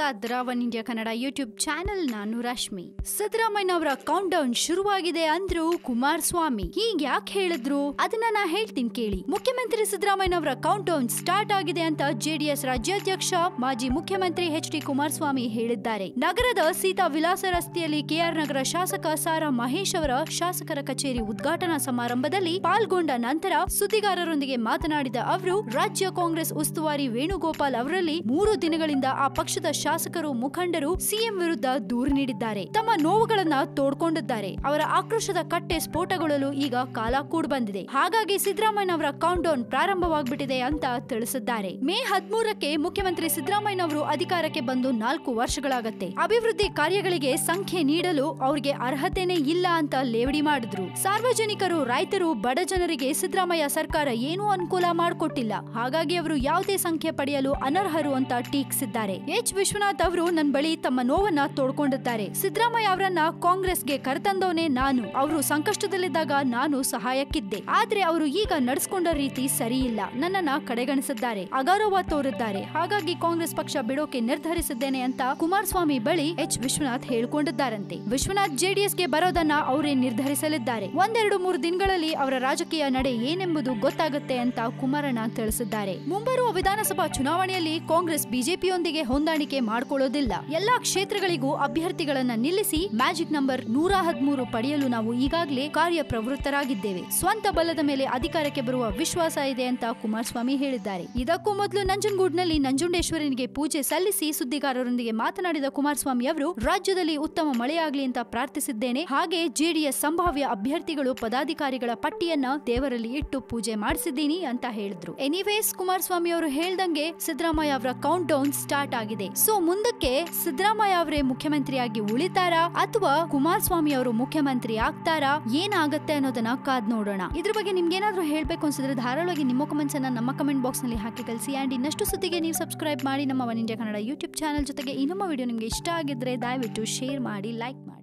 ನೋಡ್ತಾ ಇದ್ದೀರಾ one India Kannada YouTube channel. ನಾನು ರಶ್ಮಿ. ಸಿದ್ದರಾಮಯ್ಯನವರ ಕೌಂಟ್ ಡೌನ್ ಶುರುವಾಗಿದೆ ಅಂದ್ರು ಕುಮಾರಸ್ವಾಮಿ. ಹೀಗೆ ಯಾಕೆ ಹೇಳಿದ್ರು ಅದನ್ನ ನಾ ಹೇಳ್ತೀನಿ ಕೇಳಿ. ಮುಖ್ಯಮಂತ್ರಿ ಸಿದ್ದರಾಮಯ್ಯನವರ ಕೌಂಟ್ ಡೌನ್ ಸ್ಟಾರ್ಟ್ ಆಗಿದೆ ಅಂತ ಜೆಡಿಎಸ್ ರಾಜ್ಯಾಧ್ಯಕ್ಷ ಮಾಜಿ ಮುಖ್ಯಮಂತ್ರಿ ಎಚ್.ಡಿ. ಕುಮಾರಸ್ವಾಮಿ ಹೇಳಿದ್ದಾರೆ. ನಗರದ ಸೀತಾ ವಿಲಾಸ ರಸ್ತೆಯಲ್ಲಿ ಕೆಆರ್ ನಗರ ಶಾಸಕ ಸಾರಾ ಮಹೇಶ್ ಅವರ ಶಾಸಕರ ಕಚೇರಿ ಉದ್ಘಾಟನಾ ಸಮಾರಂಭದಲ್ಲಿ ಪಾಲ್ಗೊಂಡ ನಂತರ ಸುದ್ದಿಗಾರರೊಂದಿಗೆ ಮಾತನಾಡಿದ ಅವರು, ರಾಜ್ಯ ಕಾಂಗ್ರೆಸ್ ಉಸ್ತುವಾರಿ ವೇಣುಗೋಪಾಲ್ ಅವರಲ್ಲಿ 3 ದಿನಗಳಿಂದ ಆ ಪಕ್ಷದ ಶಾಸಕರು ಮುಖಂಡರು ಸಿಎಂ ವಿರುದ್ಧ ದೂರು ನೀಡಿದ್ದಾರೆ. ತಮ್ಮ ನೋವುಗಳನ್ನ ತೋಡ್ಕೊಂಡಿದ್ದಾರೆ. ಅವರ ಆಕ್ರೋಶದ ಕಟ್ಟೆ ಸ್ಫೋಟಗೊಳ್ಳಲು ಈಗ ಕಾಲ ಕೂಡ ಬಂದಿದೆ. ಹಾಗಾಗಿ ಸಿದ್ದರಾಮಯ್ಯನವರ ಕೌಂಟ್ ಡೌನ್ ಪ್ರಾರಂಭವಾಗ್ಬಿಟ್ಟಿದೆ ಅಂತ ತಿಳಿಸಿದ್ದಾರೆ. ಮೇ 13ಕ್ಕೆ ಮುಖ್ಯಮಂತ್ರಿ ಸಿದ್ದರಾಮಯ್ಯನವರು ಅಧಿಕಾರಕ್ಕೆ ಬಂದು 4 ವರ್ಷಗಳಾಗತ್ತೆ. ಅಭಿವೃದ್ಧಿ ಕಾರ್ಯಗಳಿಗೆ ಸಂಖ್ಯೆ ನೀಡಲು ಅವರಿಗೆ ಅರ್ಹತೆನೇ ಇಲ್ಲ ಅಂತ ಲೇವಡಿ ಮಾಡಿದ್ರು. ಸಾರ್ವಜನಿಕರು, ರೈತರು, ಬಡ ಜನರಿಗೆ ಸಿದ್ದರಾಮಯ್ಯ ಸರ್ಕಾರ ಏನೂ ಅನುಕೂಲ ಮಾಡಿಕೊಟ್ಟಿಲ್ಲ. ಹಾಗಾಗಿ ಅವರು ಯಾವುದೇ ಸಂಖ್ಯೆ ಪಡೆಯಲು ಅನರ್ಹರು ಅಂತ ಟೀಕಿಸಿದ್ದಾರೆ. ಎಚ್ ವಿಶ್ವನಾಥ್ ಅವರು ನನ್ನ ಬಳಿ ತಮ್ಮ ನೋವನ್ನ ತೋಡ್ಕೊಂಡಿದ್ದಾರೆ. ಸಿದ್ದರಾಮಯ್ಯ ಅವರನ್ನ ಕಾಂಗ್ರೆಸ್ಗೆ ಕರೆತಂದವನೇ ನಾನು. ಅವರು ಸಂಕಷ್ಟದಲ್ಲಿದ್ದಾಗ ನಾನು ಸಹಾಯಕ್ಕಿದ್ದೆ. ಆದ್ರೆ ಅವರು ಈಗ ನಡೆಸಿಕೊಂಡ ರೀತಿ ಸರಿ ಇಲ್ಲ. ನನ್ನನ್ನ ಕಡೆಗಣಿಸಿದ್ದಾರೆ, ಅಗೌರವ ತೋರಿದ್ದಾರೆ. ಹಾಗಾಗಿ ಕಾಂಗ್ರೆಸ್ ಪಕ್ಷ ಬಿಡೋಕೆ ನಿರ್ಧರಿಸಿದ್ದೇನೆ ಅಂತ ಕುಮಾರಸ್ವಾಮಿ ಬಳಿ ಎಚ್ ವಿಶ್ವನಾಥ್ ಹೇಳಿಕೊಂಡಿದ್ದಾರಂತೆ. ವಿಶ್ವನಾಥ್ ಜೆಡಿಎಸ್ಗೆ ಬರೋದನ್ನ ಅವರೇ ನಿರ್ಧರಿಸಲಿದ್ದಾರೆ. 1-2-3 ದಿನಗಳಲ್ಲಿ ಅವರ ರಾಜಕೀಯ ನಡೆ ಏನೆಂಬುದು ಗೊತ್ತಾಗುತ್ತೆ ಅಂತ ಕುಮಾರಣ್ಣ ತಿಳಿಸಿದ್ದಾರೆ. ಮುಂಬರುವ ವಿಧಾನಸಭಾ ಚುನಾವಣೆಯಲ್ಲಿ ಕಾಂಗ್ರೆಸ್ ಬಿಜೆಪಿಯೊಂದಿಗೆ ಹೊಂದಾಣಿಕೆ ಮಾಡಿಕೊಳ್ಳೋದಿಲ್ಲ. ಎಲ್ಲಾ ಕ್ಷೇತ್ರಗಳಿಗೂ ಅಭ್ಯರ್ಥಿಗಳನ್ನ ನಿಲ್ಲಿಸಿ ಮ್ಯಾಜಿಕ್ ನಂಬರ್ 113 ಪಡೆಯಲು ನಾವು ಈಗಾಗಲೇ ಕಾರ್ಯಪ್ರವೃತ್ತರಾಗಿದ್ದೇವೆ. ಸ್ವಂತ ಬಲದ ಮೇಲೆ ಅಧಿಕಾರಕ್ಕೆ ಬರುವ ವಿಶ್ವಾಸ ಇದೆ ಅಂತ ಕುಮಾರಸ್ವಾಮಿ ಹೇಳಿದ್ದಾರೆ. ಇದಕ್ಕೂ ಮೊದಲು ನಂಜನಗೂಡಿನಲ್ಲಿ ನಂಜುಂಡೇಶ್ವರನಿಗೆ ಪೂಜೆ ಸಲ್ಲಿಸಿ ಸುದ್ದಿಗಾರರೊಂದಿಗೆ ಮಾತನಾಡಿದ ಕುಮಾರಸ್ವಾಮಿ ಅವರು, ರಾಜ್ಯದಲ್ಲಿ ಉತ್ತಮ ಮಳೆಯಾಗಲಿ ಅಂತ ಪ್ರಾರ್ಥಿಸಿದ್ದೇನೆ. ಹಾಗೆ ಜೆಡಿಎಸ್ ಸಂಭಾವ್ಯ ಅಭ್ಯರ್ಥಿಗಳು, ಪದಾಧಿಕಾರಿಗಳ ಪಟ್ಟಿಯನ್ನ ದೇವರಲ್ಲಿ ಇಟ್ಟು ಪೂಜೆ ಮಾಡಿಸಿದ್ದೀನಿ ಅಂತ ಹೇಳಿದ್ರು. ಎನಿವೇಸ್, ಕುಮಾರಸ್ವಾಮಿ ಅವರು ಹೇಳ್ದಂಗೆ ಸಿದ್ದರಾಮಯ್ಯ ಅವರ ಕೌಂಟ್ ಡೌನ್ ಸ್ಟಾರ್ಟ್ ಆಗಿದೆ. ಸೊ ಮುಂದಕ್ಕೆ ಸಿದ್ದರಾಮಯ್ಯ ಅವರೇ ಮುಖ್ಯಮಂತ್ರಿಯಾಗಿ ಉಳಿತಾರಾ ಅಥವಾ ಕುಮಾರಸ್ವಾಮಿ ಅವರು ಮುಖ್ಯಮಂತ್ರಿ ಆಗ್ತಾರಾ, ಏನಾಗತ್ತೆ ಅನ್ನೋದನ್ನ ಕಾದ್ ನೋಡೋಣ. ಇದ್ರ ಬಗ್ಗೆ ನಿಮ್ಗೆ ಏನಾದ್ರೂ ಹೇಳ್ಬೇಕು ಅನ್ಸಿದ್ರೆ ಧಾರಾಳವಾಗಿ ನಿಮ್ಮ ಕಮೆಂಟ್ಸ್ ಅನ್ನ ನಮ್ಮ ಕಮೆಂಟ್ ಬಾಕ್ಸ್ ನಲ್ಲಿ ಹಾಕಿ ಕಳಿಸಿ. ಅಂಡ್ ಇನ್ನಷ್ಟು ಸುದ್ದಿಗೆ ನೀವು ಸಬ್ಸ್ಕ್ರೈಬ್ ಮಾಡಿ ನಮ್ಮ one India Kannada YouTube channel. ಜೊತೆಗೆ ಈ ನಮ್ಮ ವಿಡಿಯೋ ನಿಮ್ಗೆ ಇಷ್ಟ ಆಗಿದ್ರೆ ದಯವಿಟ್ಟು ಶೇರ್ ಮಾಡಿ, ಲೈಕ್ ಮಾಡಿ.